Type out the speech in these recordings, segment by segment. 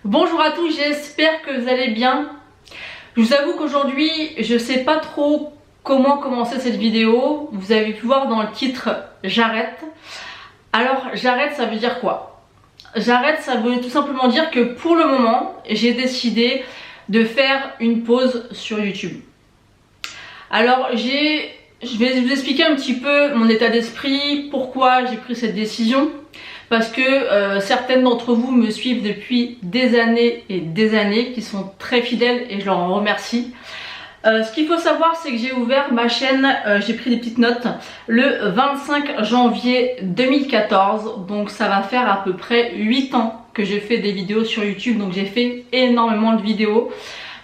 Bonjour à tous, j'espère que vous allez bien. Je vous avoue qu'aujourd'hui, je sais pas trop comment commencer cette vidéo. Vous avez pu voir dans le titre, j'arrête. Alors, j'arrête, ça veut dire quoi? J'arrête, ça veut tout simplement dire que pour le moment, j'ai décidé de faire une pause sur YouTube. Alors, je vais vous expliquer un petit peu mon état d'esprit, pourquoi j'ai pris cette décision. Parce que certaines d'entre vous me suivent depuis des années et des années, qui sont très fidèles et je leur en remercie. Ce qu'il faut savoir, c'est que j'ai ouvert ma chaîne, j'ai pris des petites notes, le 25 janvier 2014. Donc ça va faire à peu près 8 ans que j'ai fait des vidéos sur YouTube. Donc j'ai fait énormément de vidéos.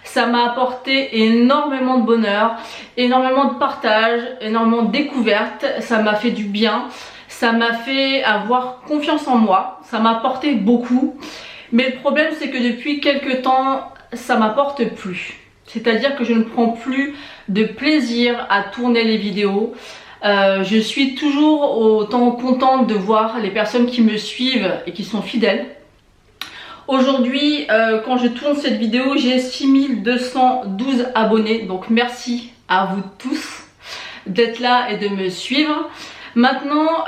Ça m'a apporté énormément de bonheur, énormément de partage, énormément de découvertes. Ça m'a fait du bien. Ça m'a fait avoir confiance en moi, ça m'a apporté beaucoup. Mais le problème, c'est que depuis quelques temps, ça m'apporte plus. C'est-à-dire que je ne prends plus de plaisir à tourner les vidéos. Je suis toujours autant contente de voir les personnes qui me suivent et qui sont fidèles. Aujourd'hui, quand je tourne cette vidéo, j'ai 6212 abonnés. Donc merci à vous tous d'être là et de me suivre. Maintenant,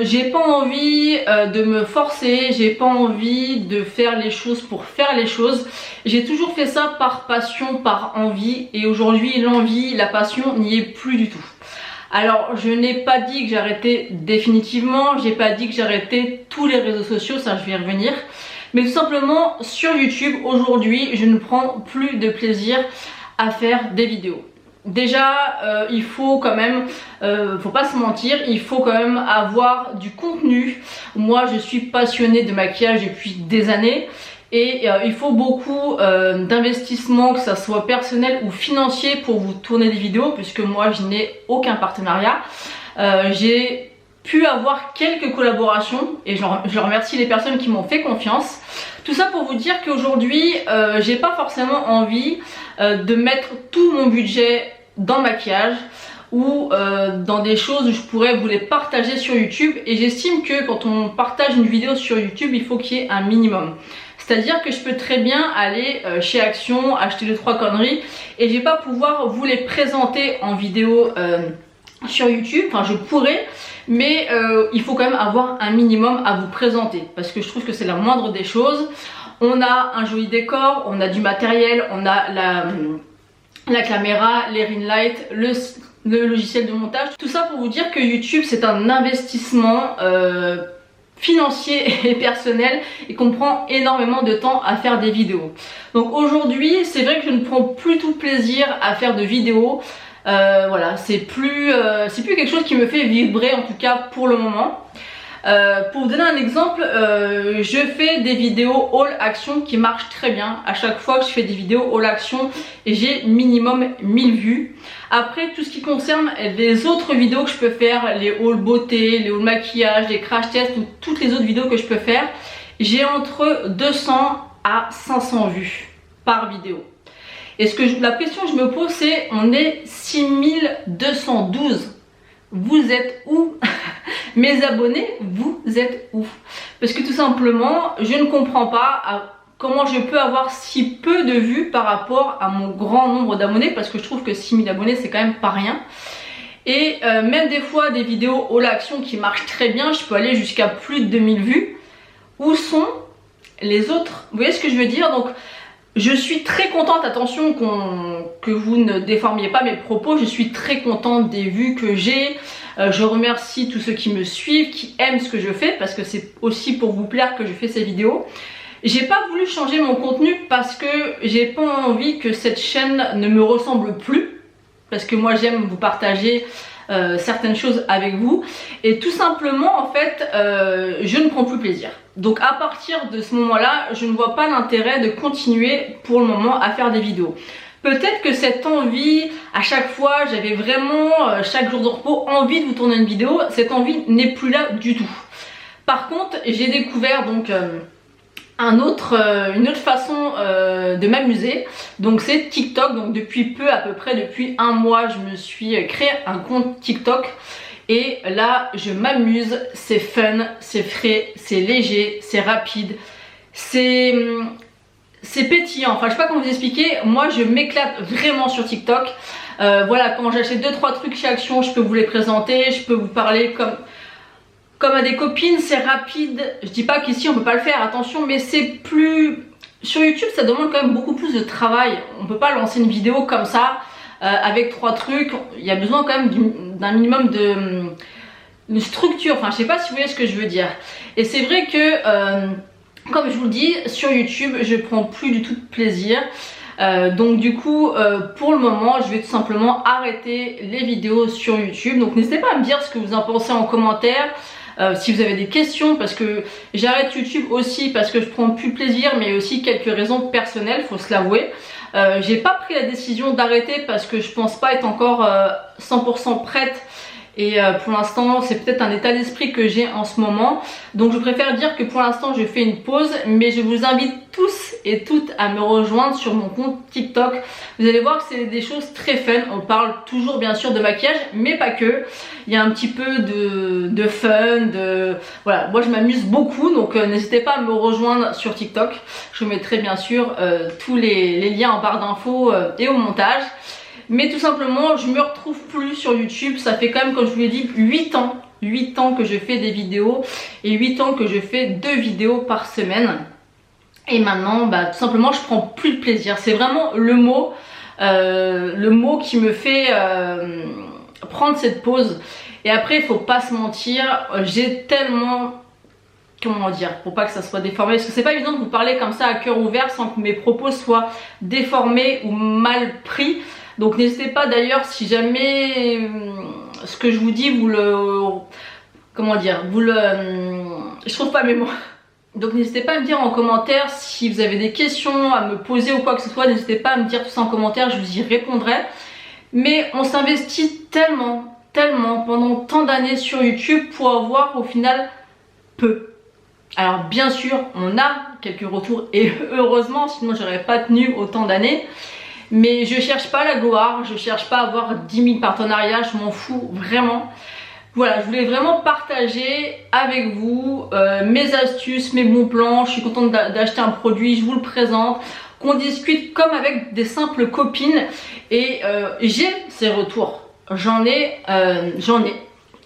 j'ai pas envie de me forcer, j'ai pas envie de faire les choses pour faire les choses. J'ai toujours fait ça par passion, par envie, et aujourd'hui l'envie, la passion n'y est plus du tout. Alors, je n'ai pas dit que j'arrêtais définitivement, j'ai pas dit que j'arrêtais tous les réseaux sociaux, ça je vais y revenir. Mais tout simplement, sur YouTube, aujourd'hui, je ne prends plus de plaisir à faire des vidéos. Déjà, il faut quand même, faut pas se mentir, il faut quand même avoir du contenu. Moi, je suis passionnée de maquillage depuis des années et il faut beaucoup d'investissement, que ça soit personnel ou financier, pour vous tourner des vidéos, puisque moi, je n'ai aucun partenariat. J'ai pu avoir quelques collaborations et je remercie les personnes qui m'ont fait confiance. Tout ça pour vous dire qu'aujourd'hui, j'ai pas forcément envie de mettre tout mon budget dans le maquillage ou dans des choses où je pourrais vous les partager sur YouTube. Et j'estime que quand on partage une vidéo sur YouTube, il faut qu'il y ait un minimum. C'est-à-dire que je peux très bien aller chez Action, acheter 2-3 conneries et je vais pas pouvoir vous les présenter en vidéo sur YouTube. Enfin, je pourrais, mais il faut quand même avoir un minimum à vous présenter, parce que je trouve que c'est la moindre des choses. On a un joli décor, on a du matériel, on a la caméra, les ring lights, le logiciel de montage. Tout ça pour vous dire que YouTube, c'est un investissement financier et personnel, et qu'on prend énormément de temps à faire des vidéos. Donc aujourd'hui, c'est vrai que je ne prends plus tout plaisir à faire de vidéos. Voilà, c'est plus quelque chose qui me fait vibrer, en tout cas pour le moment. Pour vous donner un exemple, je fais des vidéos haul action qui marchent très bien. À chaque fois que je fais des vidéos haul action, j'ai minimum 1000 vues. Après, tout ce qui concerne les autres vidéos que je peux faire, les hauls beauté, les hauls maquillage, les crash tests, ou toutes les autres vidéos que je peux faire, j'ai entre 200 à 500 vues par vidéo. Et la question que je me pose, c'est: on est 6212. Vous êtes où? Mes abonnés, vous êtes où? Parce que tout simplement, je ne comprends pas comment je peux avoir si peu de vues par rapport à mon grand nombre d'abonnés, parce que je trouve que 6000 abonnés, c'est quand même pas rien. Et même des fois, des vidéos haul action qui marchent très bien, je peux aller jusqu'à plus de 2000 vues. Où sont les autres? Vous voyez ce que je veux dire? Donc, je suis très contente, attention que vous ne déformiez pas mes propos, je suis très contente des vues que j'ai. Je remercie tous ceux qui me suivent, qui aiment ce que je fais, parce que c'est aussi pour vous plaire que je fais ces vidéos. J'ai pas voulu changer mon contenu parce que j'ai pas envie que cette chaîne ne me ressemble plus, parce que moi j'aime vous partager certaines choses avec vous, et tout simplement en fait je ne prends plus plaisir. Donc à partir de ce moment là, je ne vois pas l'intérêt de continuer pour le moment à faire des vidéos. Peut-être que cette envie, à chaque fois j'avais vraiment chaque jour de repos envie de vous tourner une vidéo, cette envie n'est plus là du tout. Par contre, j'ai découvert donc une autre façon de m'amuser, donc c'est TikTok. Donc depuis peu, à peu près depuis un mois, je me suis créé un compte TikTok et là je m'amuse, c'est fun, c'est frais, c'est léger, c'est rapide, c'est c'est pétillant, enfin je sais pas comment vous expliquer, moi je m'éclate vraiment sur TikTok. Voilà, quand j'achète 2-3 trucs chez Action, je peux vous les présenter, je peux vous parler comme à des copines, c'est rapide. Je dis pas qu'ici on peut pas le faire, attention, mais c'est plus... Sur YouTube ça demande quand même beaucoup plus de travail. On peut pas lancer une vidéo comme ça avec 3 trucs, il y a besoin quand même d'un minimum de structure, enfin je sais pas si vous voyez ce que je veux dire. Et c'est vrai que comme je vous le dis, sur YouTube je prends plus du tout de plaisir. Donc du coup pour le moment je vais tout simplement arrêter les vidéos sur YouTube. Donc n'hésitez pas à me dire ce que vous en pensez en commentaire. Si vous avez des questions, parce que j'arrête YouTube aussi parce que je prends plus de plaisir, mais aussi quelques raisons personnelles, faut se l'avouer. J'ai pas pris la décision d'arrêter parce que je pense pas être encore 100% prête. Et pour l'instant c'est peut-être un état d'esprit que j'ai en ce moment, donc je préfère dire que pour l'instant je fais une pause, mais je vous invite tous et toutes à me rejoindre sur mon compte TikTok. Vous allez voir que c'est des choses très fun, on parle toujours bien sûr de maquillage mais pas que, il y a un petit peu de fun, voilà, moi je m'amuse beaucoup, donc n'hésitez pas à me rejoindre sur TikTok. Je vous mettrai bien sûr tous les liens en barre d'infos et au montage. Mais tout simplement je me retrouve plus sur YouTube. Ça fait quand même, comme je vous l'ai dit, 8 ans que je fais des vidéos et 8 ans que je fais 2 vidéos par semaine. Et maintenant tout simplement je prends plus de plaisir. C'est vraiment le mot qui me fait prendre cette pause. Et après il faut pas se mentir, j'ai tellement... Comment dire, pour pas que ça soit déformé, parce que c'est pas évident de vous parler comme ça à cœur ouvert sans que mes propos soient déformés ou mal pris. Donc n'hésitez pas d'ailleurs, si jamais ce que je vous dis vous le... Comment dire, vous le... je trouve pas mes mots. Donc n'hésitez pas à me dire en commentaire si vous avez des questions à me poser ou quoi que ce soit. N'hésitez pas à me dire tout ça en commentaire, je vous y répondrai. Mais on s'investit tellement pendant tant d'années sur YouTube pour avoir au final peu. Alors bien sûr on a quelques retours et heureusement, sinon j'aurais pas tenu autant d'années. Mais je cherche pas la gloire, je cherche pas à avoir 10 000 partenariats, je m'en fous vraiment. Voilà, je voulais vraiment partager avec vous mes astuces, mes bons plans. Je suis contente d'acheter un produit, je vous le présente, qu'on discute comme avec des simples copines. Et j'ai ces retours, j'en ai.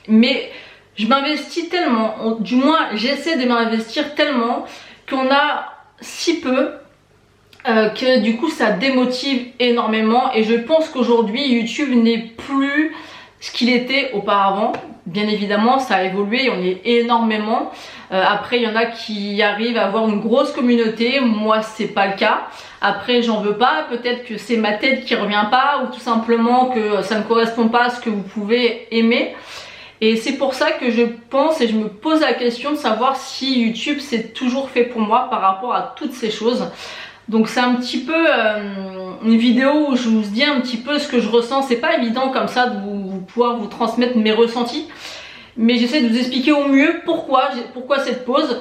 Mais je m'investis tellement, du moins j'essaie de m'investir tellement qu'on a si peu que du coup ça démotive énormément. Et je pense qu'aujourd'hui YouTube n'est plus ce qu'il était auparavant. Bien évidemment ça a évolué, on est énormément. Après il y en a qui arrivent à avoir une grosse communauté, moi c'est pas le cas. Après j'en veux pas, peut-être que c'est ma tête qui revient pas, ou tout simplement que ça ne correspond pas à ce que vous pouvez aimer. Et c'est pour ça que je pense et je me pose la question de savoir si YouTube c'est toujours fait pour moi par rapport à toutes ces choses. Donc c'est un petit peu une vidéo où je vous dis un petit peu ce que je ressens. C'est pas évident comme ça de pouvoir vous transmettre mes ressentis, mais j'essaie de vous expliquer au mieux pourquoi cette pause.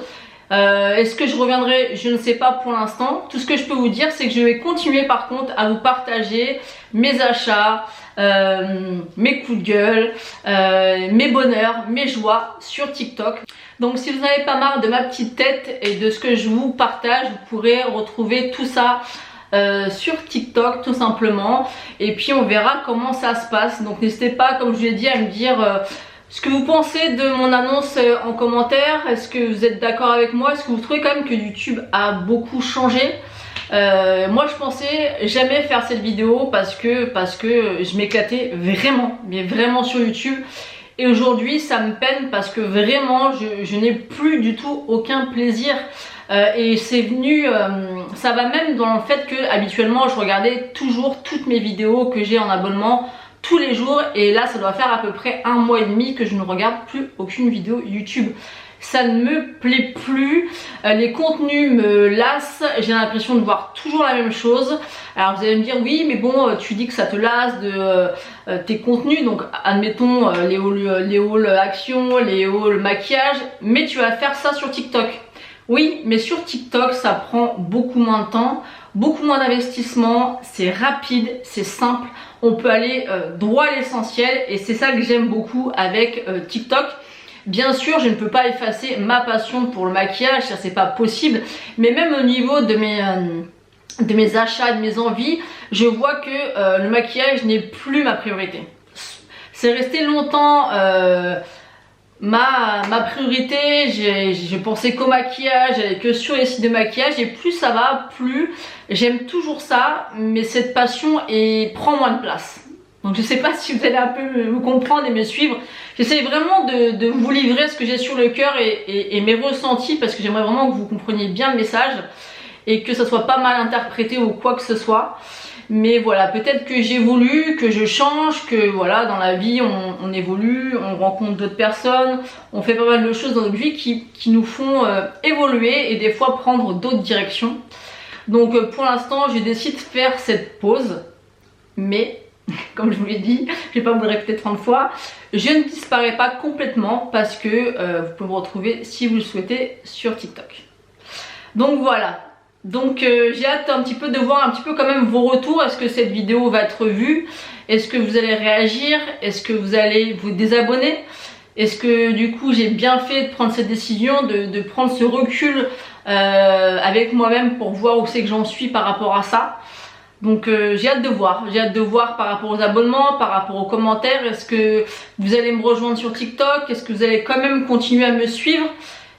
Est-ce que je reviendrai? Je ne sais pas pour l'instant. Tout ce que je peux vous dire c'est que je vais continuer par contre à vous partager mes achats, mes coups de gueule, mes bonheurs, mes joies sur TikTok. Donc si vous n'avez pas marre de ma petite tête et de ce que je vous partage, vous pourrez retrouver tout ça sur TikTok tout simplement. Et puis on verra comment ça se passe. Donc n'hésitez pas, comme je vous l'ai dit, à me dire ce que vous pensez de mon annonce en commentaire. Est-ce que vous êtes d'accord avec moi? Est-ce que vous trouvez quand même que YouTube a beaucoup changé? Moi je pensais jamais faire cette vidéo parce que je m'éclatais vraiment, mais vraiment sur YouTube. Et aujourd'hui ça me peine parce que vraiment je n'ai plus du tout aucun plaisir. Et c'est venu, ça va même dans le fait que habituellement je regardais toujours toutes mes vidéos que j'ai en abonnement tous les jours. Et là ça doit faire à peu près 1 mois et demi que je ne regarde plus aucune vidéo YouTube. Ça ne me plaît plus, les contenus me lassent, j'ai l'impression de voir toujours la même chose. Alors vous allez me dire oui mais bon tu dis que ça te lasse de tes contenus, donc admettons les hauls action, les hauls maquillage, mais tu vas faire ça sur TikTok. Oui mais sur TikTok ça prend beaucoup moins de temps, beaucoup moins d'investissement, c'est rapide, c'est simple, on peut aller droit à l'essentiel et c'est ça que j'aime beaucoup avec TikTok. Bien sûr, je ne peux pas effacer ma passion pour le maquillage, ça c'est pas possible. Mais même au niveau de de mes achats, de mes envies, je vois que le maquillage n'est plus ma priorité. C'est resté longtemps ma priorité, je pensais qu'au maquillage, que sur les sites de maquillage, et plus ça va, plus j'aime toujours ça, mais cette passion prend moins de place. Donc je sais pas si vous allez un peu me comprendre et me suivre. J'essaie vraiment de vous livrer ce que j'ai sur le cœur et mes ressentis, parce que j'aimerais vraiment que vous compreniez bien le message et que ça soit pas mal interprété ou quoi que ce soit. Mais voilà, peut-être que j'évolue, que je change, que voilà, dans la vie on évolue, on rencontre d'autres personnes, on fait pas mal de choses dans notre vie qui nous font évoluer et des fois prendre d'autres directions. Donc pour l'instant je décide de faire cette pause, mais comme je vous l'ai dit, je vais pas vous le répéter 30 fois, je ne disparais pas complètement parce que vous pouvez me retrouver si vous le souhaitez sur TikTok. Donc voilà. Donc j'ai hâte un petit peu de voir un petit peu quand même vos retours. Est-ce que cette vidéo va être vue? Est-ce que vous allez réagir? Est-ce que vous allez vous désabonner? Est-ce que du coup j'ai bien fait de prendre cette décision, de prendre ce recul avec moi-même pour voir où c'est que j'en suis par rapport à ça? Donc j'ai hâte de voir par rapport aux abonnements, par rapport aux commentaires. Est-ce que vous allez me rejoindre sur TikTok? Est-ce que vous allez quand même continuer à me suivre?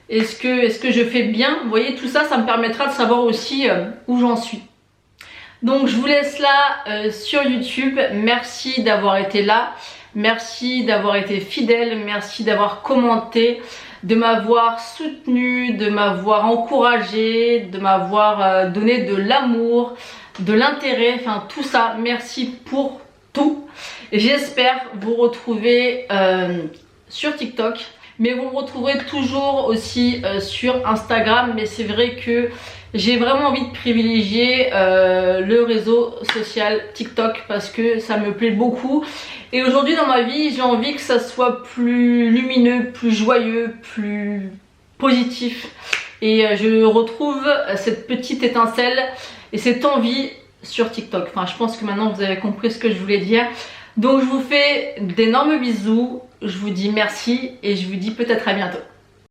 Est-ce que je fais bien? Vous voyez, tout ça, ça me permettra de savoir aussi où j'en suis. Donc je vous laisse là sur YouTube. Merci d'avoir été là. Merci d'avoir été fidèle. Merci d'avoir commenté, de m'avoir soutenu, de m'avoir encouragé, de m'avoir donné de l'amour, de l'intérêt, enfin tout ça. Merci pour tout. J'espère vous retrouver sur TikTok. Mais vous me retrouverez toujours aussi sur Instagram. Mais c'est vrai que j'ai vraiment envie de privilégier le réseau social TikTok parce que ça me plaît beaucoup. Et aujourd'hui dans ma vie, j'ai envie que ça soit plus lumineux, plus joyeux, plus positif. Et je retrouve cette petite étincelle et cette envie sur TikTok. Enfin, je pense que maintenant vous avez compris ce que je voulais dire. Donc je vous fais d'énormes bisous, je vous dis merci et je vous dis peut-être à bientôt.